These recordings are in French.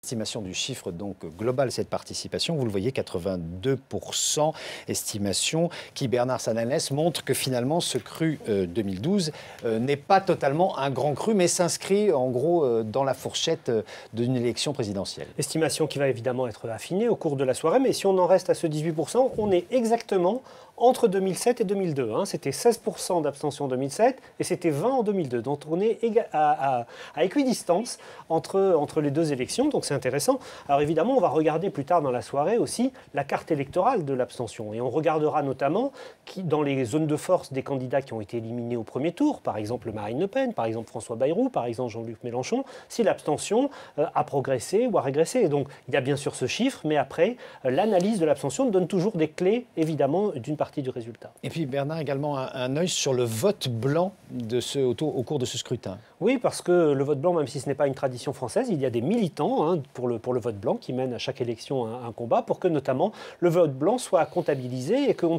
Estimation du chiffre donc global, cette participation, vous le voyez, 82%, estimation qui, Bernard Sananès, montre que finalement ce cru 2012 n'est pas totalement un grand cru, mais s'inscrit en gros dans la fourchette d'une élection présidentielle. Estimation qui va évidemment être affinée au cours de la soirée, mais si on en reste à ce 18%, on est exactement entre 2007 et 2002. C'était 16% d'abstention en 2007 et c'était 20% en 2002. Donc on est à équidistance entre les deux élections, donc c'est intéressant. Alors évidemment, on va regarder plus tard dans la soirée aussi la carte électorale de l'abstention. Et on regardera notamment dans les zones de force des candidats qui ont été éliminés au premier tour, par exemple Marine Le Pen, par exemple François Bayrou, par exemple Jean-Luc Mélenchon, si l'abstention a progressé ou a régressé. Et donc il y a bien sûr ce chiffre, mais après, l'analyse de l'abstention donne toujours des clés, évidemment, d'une partie du résultat. Et puis Bernard, également un œil sur le vote blanc au cours de ce scrutin. Oui, parce que le vote blanc, même si ce n'est pas une tradition française, il y a des militants pour le vote blanc qui mènent à chaque élection un combat pour que notamment le vote blanc soit comptabilisé et qu'un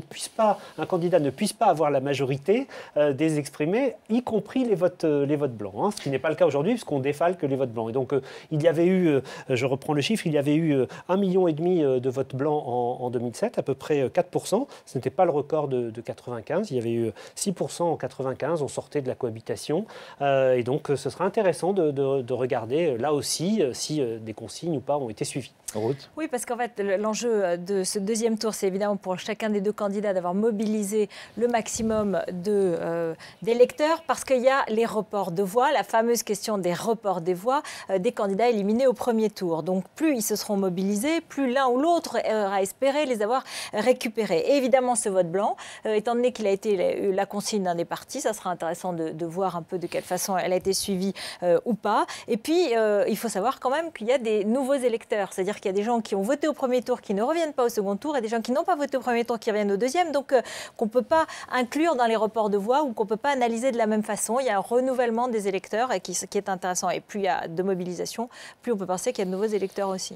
candidat ne puisse pas avoir la majorité des exprimés, y compris les votes blancs. Ce qui n'est pas le cas aujourd'hui puisqu'on défalque les votes blancs. Et donc il y avait eu, je reprends le chiffre, il y avait eu 1,5 million de votes blancs en 2007, à peu près 4%. Ce n'était pas le record de 95, il y avait eu 6% en 95, on sortait de la cohabitation. Et donc ce sera intéressant de regarder là aussi si des consignes ou pas ont été suivies. Ruth ? Oui, parce qu'en fait, l'enjeu de ce deuxième tour, c'est évidemment pour chacun des deux candidats d'avoir mobilisé le maximum d'électeurs, parce qu'il y a les reports de voix, la fameuse question des reports des voix des candidats éliminés au premier tour. Donc plus ils se seront mobilisés, plus l'un ou l'autre aura espéré les avoir récupérés. Et évidemment, ce vote blanc, étant donné qu'il a été la consigne d'un des partis, ça sera intéressant de voir un peu de quelle façon elle a été suivie ou pas. Et puis, il faut savoir quand même qu'il y a des nouveaux électeurs, c'est-à-dire qu'il y a des gens qui ont voté au premier tour qui ne reviennent pas au second tour et des gens qui n'ont pas voté au premier tour qui reviennent au deuxième, donc qu'on ne peut pas inclure dans les reports de voix ou qu'on ne peut pas analyser de la même façon. Il y a un renouvellement des électeurs qui est intéressant. Et plus il y a de mobilisation, plus on peut penser qu'il y a de nouveaux électeurs aussi.